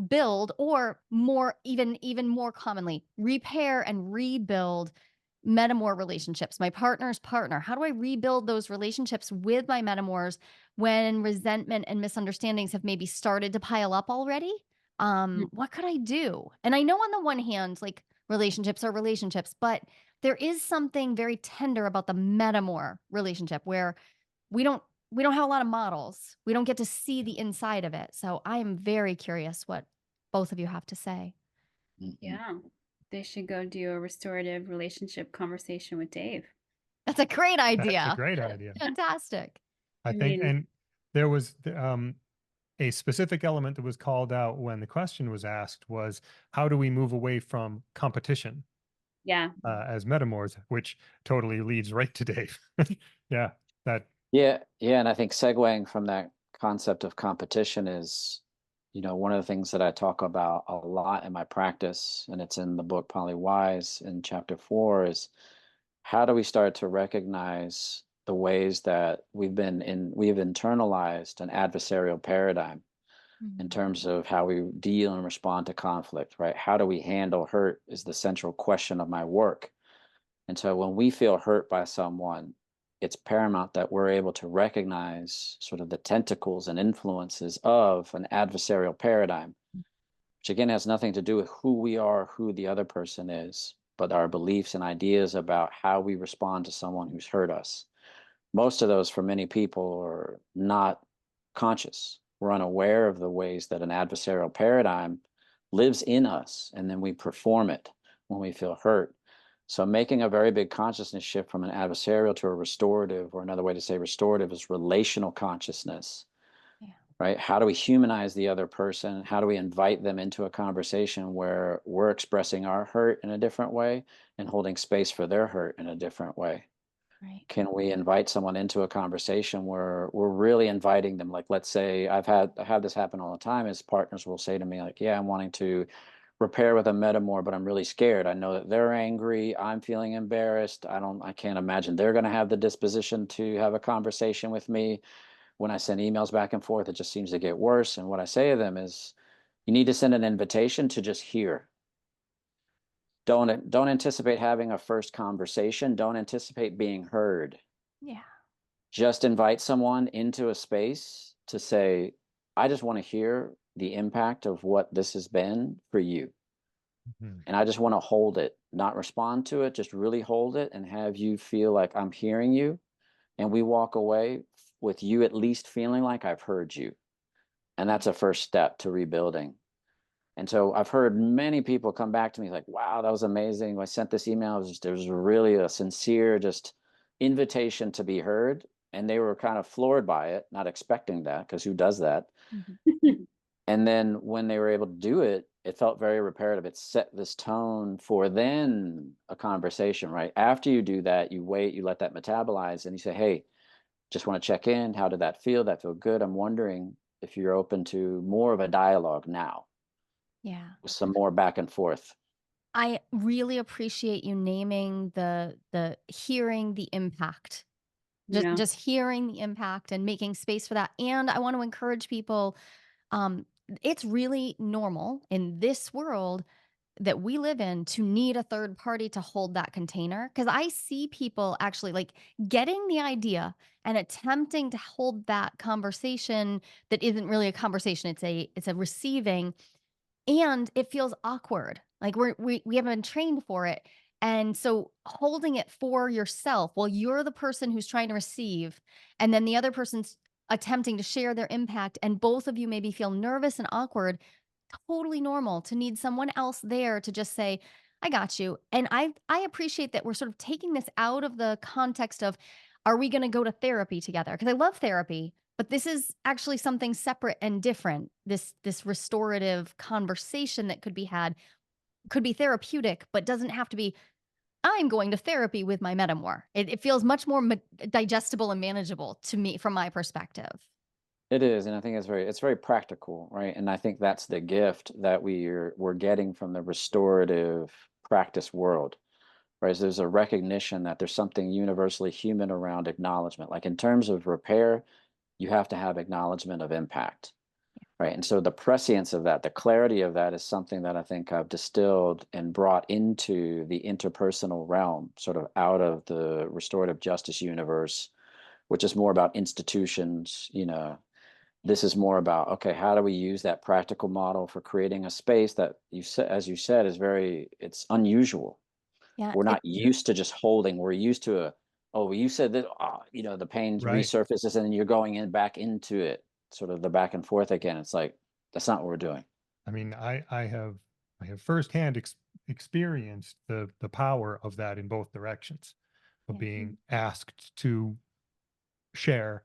build, or more, even more commonly, repair and rebuild metamour relationships, my partner's partner? How do I rebuild those relationships with my metamours when resentment and misunderstandings have maybe started to pile up already? What could I do? And I know on the one hand, like, relationships are relationships, but there is something very tender about the metamour relationship where we don't we don't have a lot of models. We don't get to see the inside of it. So I am very curious what both of you have to say. Mhm. Yeah. They should go do a restorative relationship conversation with Dave. That's a great That's a idea. great idea. Fantastic. I I think, mean, and there was a specific element that was called out when the question was asked was, how do we move away from competition yeah. as metamours, which totally leads right to Dave. Yeah, that Yeah, yeah, and I think segueing from that concept of competition is, one of the things that I talk about a lot in my practice, and it's in the book Polywise in chapter 4, is how do we start to recognize the ways that we've internalized an adversarial paradigm in Mhm. terms of how we deal and respond to conflict, right? How do we handle hurt is the central question of my work. And so when we feel hurt by someone, it's paramount that we're able to recognize sort of the tentacles and influences of an adversarial paradigm, which again has nothing to do with who we are, who the other person is, but our beliefs and ideas about how we respond to someone who's hurt us. Most of those, for many people, are not conscious. We're unaware of the ways that an adversarial paradigm lives in us, and then we perform it when we feel hurt. So, making a very big consciousness shift from an adversarial to a restorative, or another way to say restorative is relational consciousness, Yeah. right? How do we humanize the other person? How do we invite them into a conversation where we're expressing our hurt in a different way and holding space for their hurt in a different way? Right. Can we invite someone into a conversation where we're really inviting them? Like, let's say I have this happen all the time, is partners will say to me like, yeah, I'm wanting to repair with a metamour, but I'm really scared. I know that they're angry, I'm feeling embarrassed, I can't imagine they're going to have the disposition to have a conversation with me. When I send emails back and forth, it just seems to get worse. And what I say to them is, you need to send an invitation to just hear. Don't anticipate having a first conversation. Don't anticipate being heard. Yeah. Just invite someone into a space to say, I just want to hear the impact of what this has been for you. mhm, And I just want to hold it, not respond to it, just really hold it and have you feel like I'm hearing you. And we walk away with you at least feeling like I've heard you. And that's a first step to rebuilding. And so I've heard many people come back to me like, wow, that was amazing. I sent this email. It was really a sincere, just invitation to be heard. And they were kind of floored by it, not expecting that, because who does that? Mhm. And then when they were able to do it, it felt very reparative. It set this tone for then a conversation, right? After you do that, you wait, you let that metabolize, and you say, hey, just want to check in. How did that feel? That feel good? I'm wondering if you're open to more of a dialogue now, Yeah. with some more back and forth. I really appreciate you naming the hearing the impact. Yeah. Just hearing the impact and making space for that. And I want to encourage people, um, it's really normal in this world that we live in to need a third party to hold that container. Because I see people actually like getting the idea and attempting to hold that conversation that isn't really a conversation. It's a receiving, and it feels awkward. Like we haven't been trained for it. And so holding it for yourself while you're the person who's trying to receive, and then the other person's attempting to share their impact, and both of you maybe feel nervous and awkward, totally normal to need someone else there to just say, I got you. And I appreciate that we're sort of taking this out of the context of, are we going to go to therapy together? Because I love therapy, but this is actually something separate and different. This restorative conversation that could be had could be therapeutic, but doesn't have to be, I'm going to therapy with my metamour. It feels much more digestible and manageable to me from my perspective. It is, and I think it's very practical, right? And I think that's the gift that we're getting from the restorative practice world, right? Is there's a recognition that there's something universally human around acknowledgement. Like in terms of repair, you have to have acknowledgement of impact, right? And so the prescience of that, the clarity of that is something that I think I've distilled and brought into the interpersonal realm, sort of out of the restorative justice universe, which is more about institutions, this is more about, okay, how do we use that practical model for creating a space that you said, as you said, it's unusual. Yeah, We're it not used to just holding. We're used to oh, you said that, the pain Right. resurfaces and then you're going in back into it, sort of the back and forth again. It's like, that's not what we're doing. I mean, I have firsthand experienced the power of that in both directions, of yeah. being asked to share,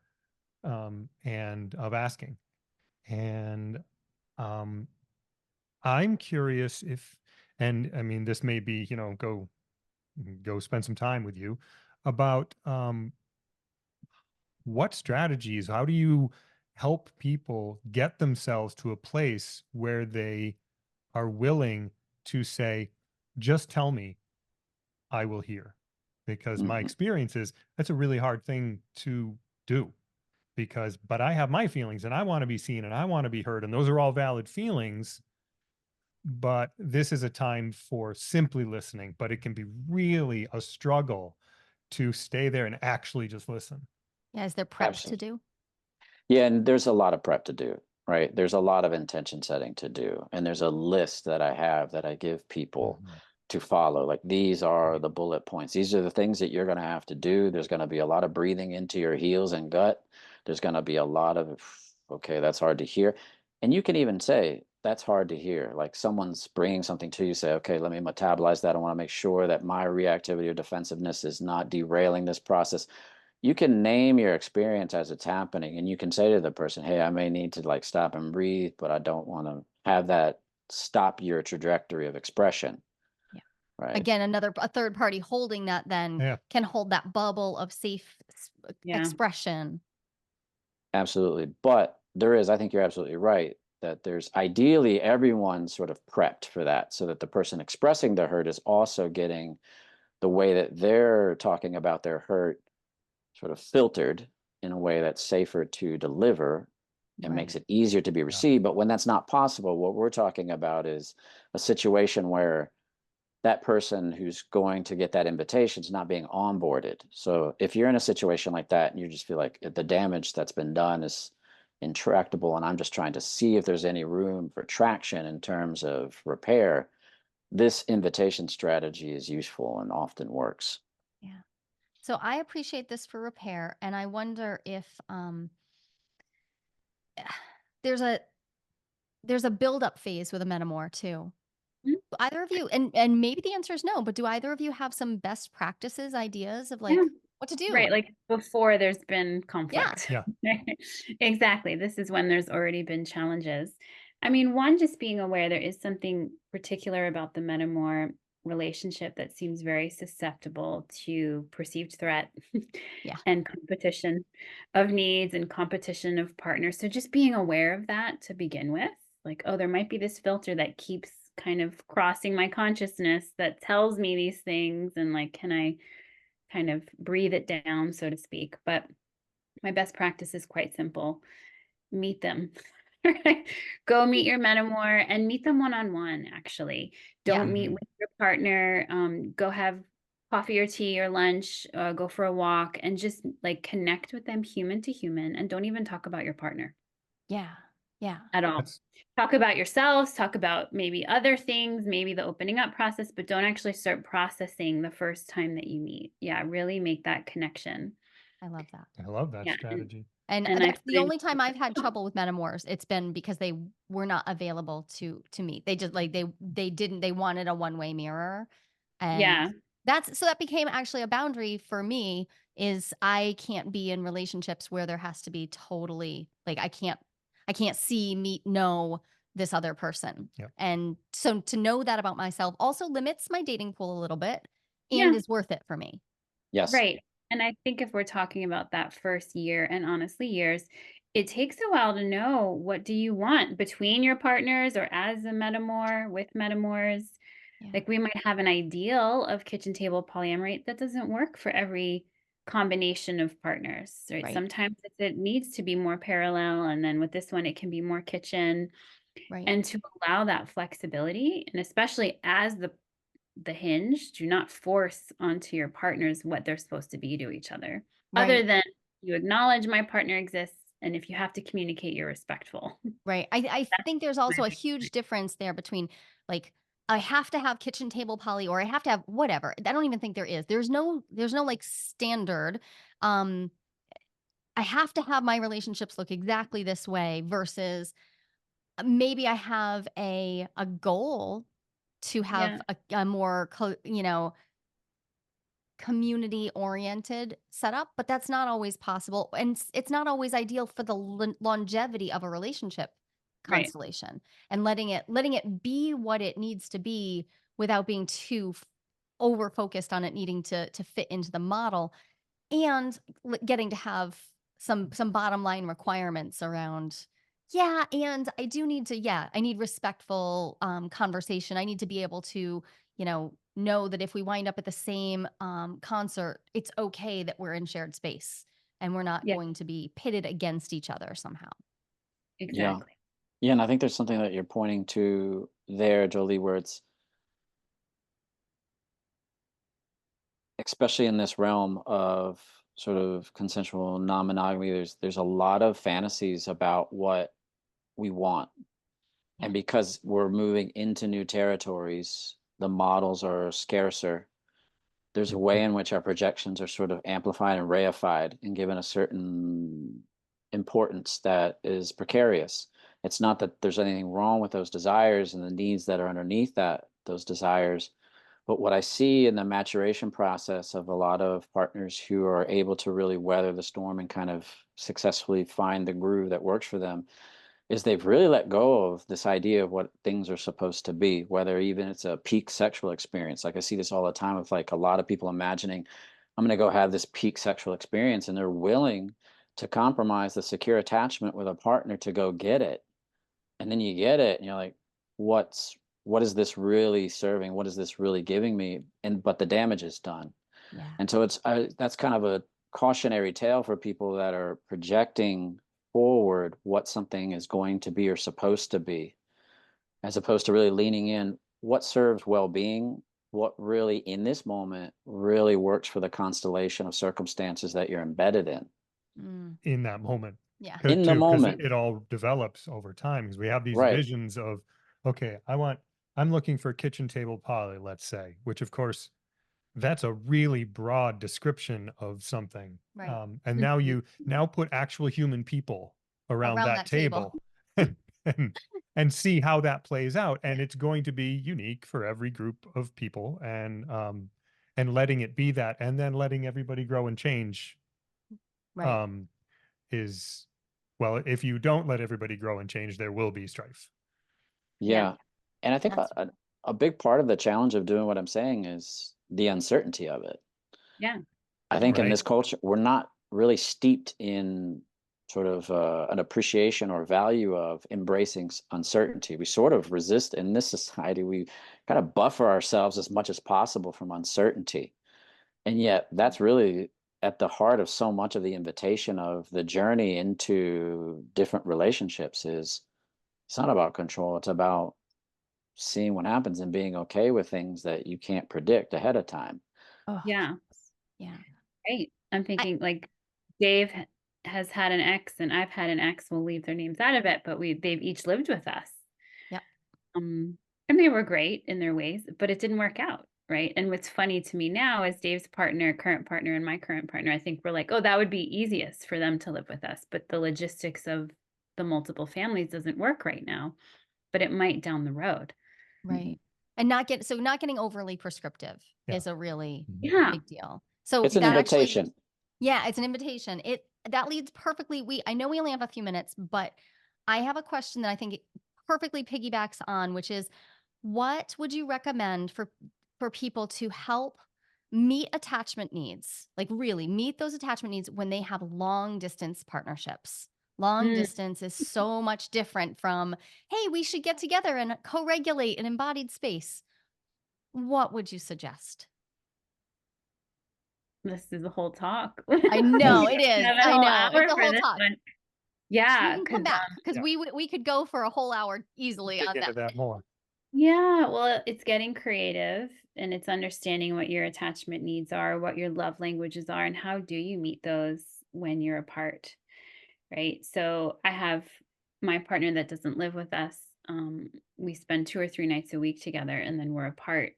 and of asking. And um, I'm curious if, and I mean, this may be, go spend some time with you about what strategies, how do you help people get themselves to a place where they are willing to say, just tell me, I will hear. Because my Mhm. experience is that's a really hard thing to do, but I have my feelings and I want to be seen and I want to be heard. And those are all valid feelings. But this is a time for simply listening, but it can be really a struggle to stay there and actually just listen. Yeah, is there prep to Absolutely. do? Yeah, and there's a lot of prep to do, right? There's a lot of intention setting to do. And there's a list that I have that I give people Mhm. to follow. Like these are Right. the bullet points. These are the things that you're going to have to do. There's going to be a lot of breathing into your heels and gut. There's going to be a lot of, okay, that's hard to hear. And you can even say, that's hard to hear. Like someone's bringing something to you, say, okay, let me metabolize that. I want to make sure that my reactivity or defensiveness is not derailing this process. You can name your experience as it's happening and you can say to the person, hey, I may need to like stop and breathe, but I don't want to have that stop your trajectory of expression, Yeah. right? Again, a third party holding that then Yeah. can hold that bubble of safe Yeah. expression. Absolutely. But there is, I think you're absolutely right, that there's ideally everyone sort of prepped for that so that the person expressing their hurt is also getting the way that they're talking about their hurt sort of filtered in a way that's safer to deliver and Right. makes it easier to be Yeah. received. But when that's not possible, what we're talking about is a situation where that person who's going to get that invitation is not being onboarded. So if you're in a situation like that and you just feel like the damage that's been done is intractable and I'm just trying to see if there's any room for traction in terms of repair, this invitation strategy is useful and often works. Yeah. So I appreciate this for repair, and I wonder if there's a build-up phase with a metamour too. Mhm. Do either of you, and maybe the answer is no, but do either of you have some best practices, ideas of Yeah. like what to do? Right, like before there's been Yeah. conflict. Yeah. Exactly. This is when there's already been challenges. I mean, one, just being aware there is something particular about the metamour relationship that seems very susceptible to perceived threat Yeah. and competition of needs and competition of partners. So just being aware of that to begin with, like, oh, there might be this filter that keeps kind of crossing my consciousness that tells me these things, and like, can I kind of breathe it down, so to speak? But my best practice is quite simple. Meet them. Go meet your metamour and meet them one-on-one, actually. Yeah. Don't meet with your partner. Go have coffee or tea or lunch, go for a walk, and just like connect with them human to human, and don't even talk about your partner Yeah. Yeah. at all. That's Talk about yourselves, talk about maybe other things, maybe the opening up process, but don't actually start processing the first time that you meet. Yeah, really make that connection. I love that. I love that Yeah, strategy. And and I that's the find, only time I've had trouble with metamours. It's been because they were not available to meet. They just like they wanted a one-way mirror. And yeah, that became actually a boundary for me, is I can't be in relationships where there has to be totally like I can't see, meet, know this other person. Yep. And so to know that about myself also limits my dating pool a little bit yeah, and is worth it for me. Yes. right. And I think if we're talking about that first year, and honestly years, it takes a while to know, what do you want between your partners or as a metamour with metamours. Yeah. Like, we might have an ideal of kitchen table polyamory that doesn't work for every combination of partners, right? Right. Sometimes it needs to be more parallel, and then with this one, it can be more kitchen. Right. And to allow that flexibility, and especially as the hinge, do not force onto your partners what they're supposed to be to each other, other Right. than you acknowledge my partner exists, and if you have to communicate, you're respectful. Right. I That's think there's also a really huge difference there between like I have to have kitchen table poly or I have to have whatever. I don't even think there is. There's no like standard. Um I have to have my relationships look exactly this way versus maybe I have a goal to yeah, have a more community oriented setup, but that's not always possible. And it's not always ideal for the longevity of a relationship right. constellation, and letting it be what it needs to be without being too over focused on it needing to fit into the model, and getting to have some bottom line requirements around. Yeah, and I do need to, yeah, I need respectful conversation. I need to be able to know that if we wind up at the same concert, it's okay that we're in shared space and we're not Yeah, going to be pitted against each other somehow. Yeah. exactly. Yeah. And I think there's something that you're pointing to there, Jolie, where it's, especially in this realm of sort of consensual non-monogamy, there's a lot of fantasies about what we want. Yeah. And because we're moving into new territories, the models are scarcer. There's a way in which our projections are sort of amplified and reified and given a certain importance that is precarious. It's not that there's anything wrong with those desires and the needs that are underneath those desires, but what I see in the maturation process of a lot of partners who are able to really weather the storm and kind of successfully find the groove that works for them is they've really let go of this idea of what things are supposed to be, whether even it's a peak sexual experience. Like I see this all the time with like a lot of people imagining, I'm going to go have this peak sexual experience, and they're willing to compromise the secure attachment with a partner to go get it. And then you get it and you're like, what is this really serving? What is this really giving me? But the damage is done. Yeah. And so that's kind of a cautionary tale for people that are projecting forward what something is going to be or supposed to be, as opposed to really leaning in what serves well-being, what really in this moment really works for the constellation of circumstances that you're embedded in. Mm, In that moment. yeah. In the Too, because moment, it all develops over time. Because we have these right? visions of, okay, I'm looking for kitchen table poly, let's say, which of course that's a really broad description of something. Right. And now you put actual human people around Around that that table. table and see how that plays out. And it's going to be unique for every group of people, and letting it be that, and then letting everybody grow and change, Right. um, is, well, if you don't let everybody grow and change, there will be strife. Yeah. Yeah. And I think That's a big part of the challenge of doing what I'm saying is the uncertainty of it. Yeah. I think in Right. this culture, we're not really steeped in sort of an appreciation or value of embracing uncertainty. We sort of resist in this society. We kind of buffer ourselves as much as possible from uncertainty. And yet, that's really at the heart of so much of the invitation of the journey into different relationships is it's not about control. It's about seeing what happens and being okay with things that you can't predict ahead of time. oh Yeah. yeah. Right. I'm thinking like Dave has had an ex and I've had an ex. We'll leave their names out of it, but they've each lived with us. Yep. And they were great in their ways, but it didn't work out. Right. And what's funny to me now is Dave's partner, current partner, and my current partner, I think we're like, oh, that would be easiest for them to live with us. But the logistics of the multiple families doesn't work right now, but it might down the road. Right. And not getting overly prescriptive Yeah. is a really Yeah. big deal. So It's an that actually, invitation. yeah, it's an invitation. That leads perfectly. I know we only have a few minutes, but I have a question that I think it perfectly piggybacks on, which is, what would you recommend for people to help meet attachment needs? Like really meet those attachment needs when they have long distance partnerships. Long Mm. distance is so much different from, hey, we should get together and co-regulate an embodied space. What would you suggest? This is a whole talk. I know it is. Have a I whole know it's hour a for whole this talk. one. We Yeah, can come because back because Yeah. we could go for a whole hour easily Dig on into that. that more. yeah, well, it's getting creative and it's understanding what your attachment needs are, what your love languages are, and how do you meet those when you're apart, right? So I have my partner that doesn't live with us. We spend 2 or 3 nights a week together, and then we're apart.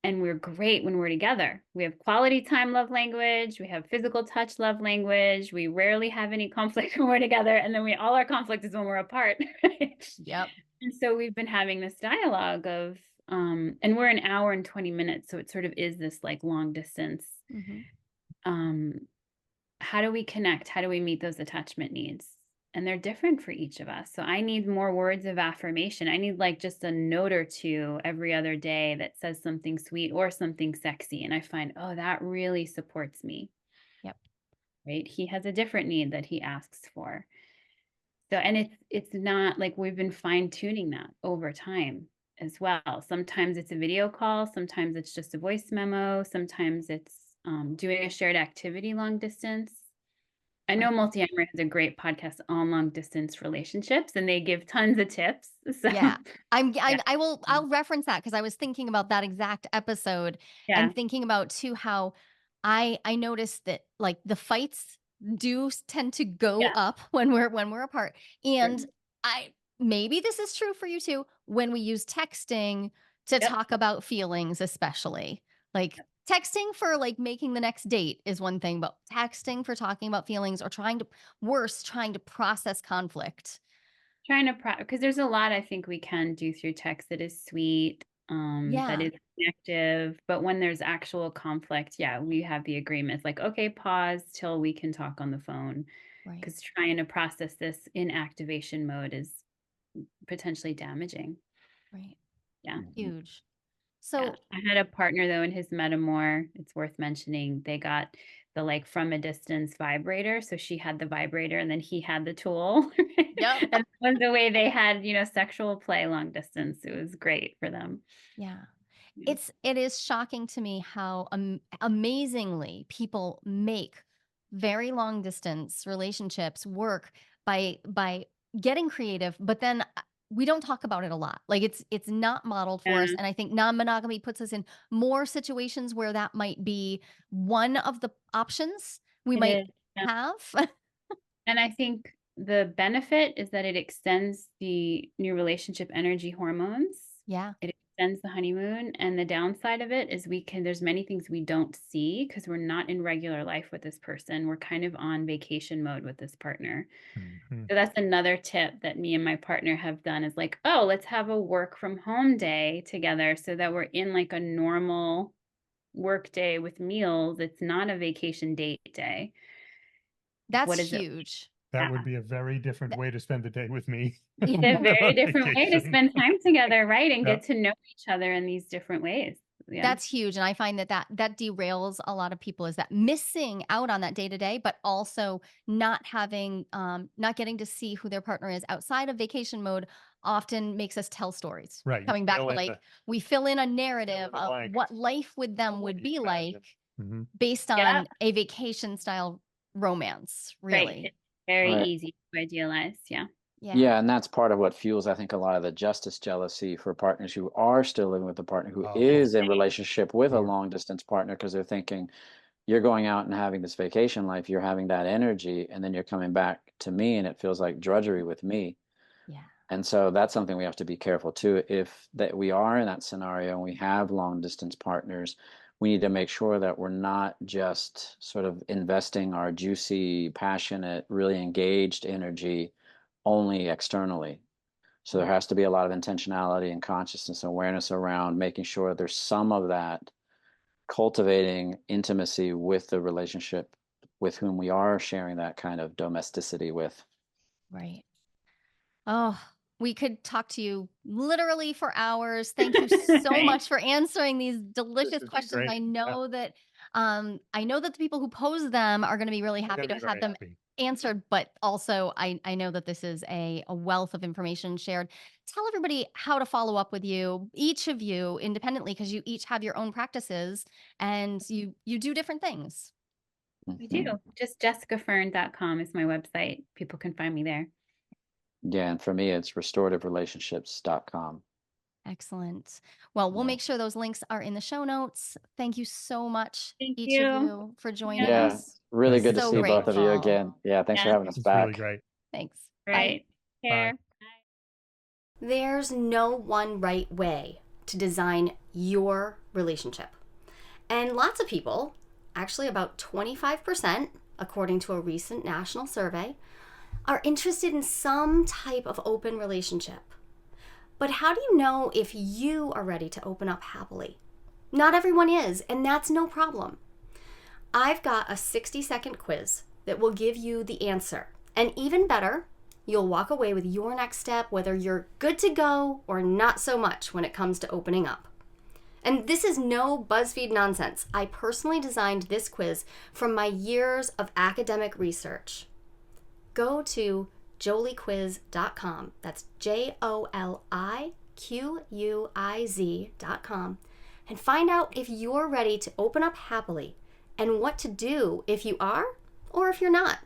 And we're great when we're together. We have quality time love language. We have physical touch love language. We rarely have any conflict when we're together. And then all our conflict is when we're apart. Right? Yep. And so we've been having this dialogue of, and we're an hour and 20 minutes. So it sort of is this like long distance. Mm-hmm. How do we connect? How do we meet those attachment needs? And they're different for each of us. So I need more words of affirmation. I need like just a note or two every other day that says something sweet or something sexy. And I find, oh, that really supports me. Yep. Right. He has a different need that he asks for. So, and it's not like we've been fine tuning that over time as well. Sometimes it's a video call. Sometimes it's just a voice memo. Sometimes it's doing a shared activity long distance. I know Right. Multi-Amory has a great podcast on long distance relationships and they give tons of tips. So Yeah. yeah. I'll reference that because I was thinking about that exact episode Yeah. and thinking about too how I noticed that like the fights do tend to go Yeah. up when we're apart. And Sure. maybe this is true for you too, when we use texting to Yep. talk about feelings, especially. Like texting for like making the next date is one thing, but texting for talking about feelings or trying to process conflict. Trying to because there's a lot I think we can do through text that is sweet, that Yeah. is connective. But when there's actual conflict, yeah, we have the agreements like, okay, pause till we can talk on the phone. Right. Because trying to process this in activation mode is potentially damaging. Right. Yeah. Huge. Yeah. So I had a partner though in his metamour. It's worth mentioning. They got the like from a distance vibrator. So she had the vibrator and then he had the tool. yep. And that was the way they had, sexual play long distance. It was great for them. Yeah. Yeah. It is shocking to me how amazingly people make very long distance relationships work by getting creative, but then we don't talk about it a lot. Like it's not modeled for us, Yeah, and I think non-monogamy puts us in more situations where that might be one of the options we it might is. Yeah. have. And I think the benefit is that it extends the new relationship energy hormones. Yeah. It extends the honeymoon, and the downside of it is there's many things we don't see because we're not in regular life with this person. We're kind of on vacation mode with this partner. Mhm. So that's another tip that me and my partner have done is like, oh, let's have a work from home day together so that we're in like a normal work day with meals. It's not a vacation date day. That's What is it? huge. That Yeah. would be a very different Th- way to spend the day with me. It's Yeah. a very On different way to vacation. spend time together, right? And Yeah. get to know each other in these different ways. Yeah. That's huge, and I find that derails a lot of people is that missing out on that day to day, but also not having, not getting to see who their partner is outside of vacation mode often makes us tell stories. Right. Coming back to like, we fill in a narrative the of blank. what life with them would be like Mhm. based Yeah. on a vacation style romance, Right. really. It's very Right. easy to idealize. Yeah. Yeah. Yeah, and that's part of what fuels, I think, a lot of the justice jealousy for partners who are still living with a partner who Oh, is in relationship with a sure. long distance partner because they're thinking, you're going out and having this vacation life, you're having that energy, and then you're coming back to me and it feels like drudgery with me. Yeah. And so that's something we have to be careful too. If that we are in that scenario and we have long distance partners, we need to make sure that we're not just sort of investing our juicy, passionate, really engaged energy only externally. So there has to be a lot of intentionality and consciousness and awareness around making sure there's some of that cultivating intimacy with the relationship with whom we are sharing that kind of domesticity with. Right. Oh, we could talk to you literally for hours. Thank you so Right. much for answering these This delicious has been questions. great. I Yeah. know that the people who pose them are going to be really We're happy gonna to be have very them happy. answered, but also I know that this is a wealth of information shared. Tell everybody how to follow up with you, each of you independently, because you each have your own practices and you do different things. We do. Just jessicafern.com is my website. People can find me there. Yeah, and for me, it's restorative.relationships.com. Excellent. Well, we'll Yeah. make sure those links are in the show notes. Thank you so much, Thank each of you. you, for joining Yeah. Yeah, us. really Thank good you to So see so both of you much. grateful. again. Yeah, thanks for Yeah. having us This is really back. great. Thanks. Bye. Right. Care. There's no one right way to design your relationship. And lots of people, actually about 25%, according to a recent national survey, are interested in some type of open relationship. But how do you know if you are ready to open up happily? Not everyone is, and that's no problem. I've got a 60-second quiz that will give you the answer. And even better, you'll walk away with your next step, whether you're good to go or not so much when it comes to opening up. And this is no BuzzFeed nonsense. I personally designed this quiz from my years of academic research. Go to joliequiz.com. That's JOLIQUIZ.com. And find out if you're ready to open up happily and what to do if you are or if you're not.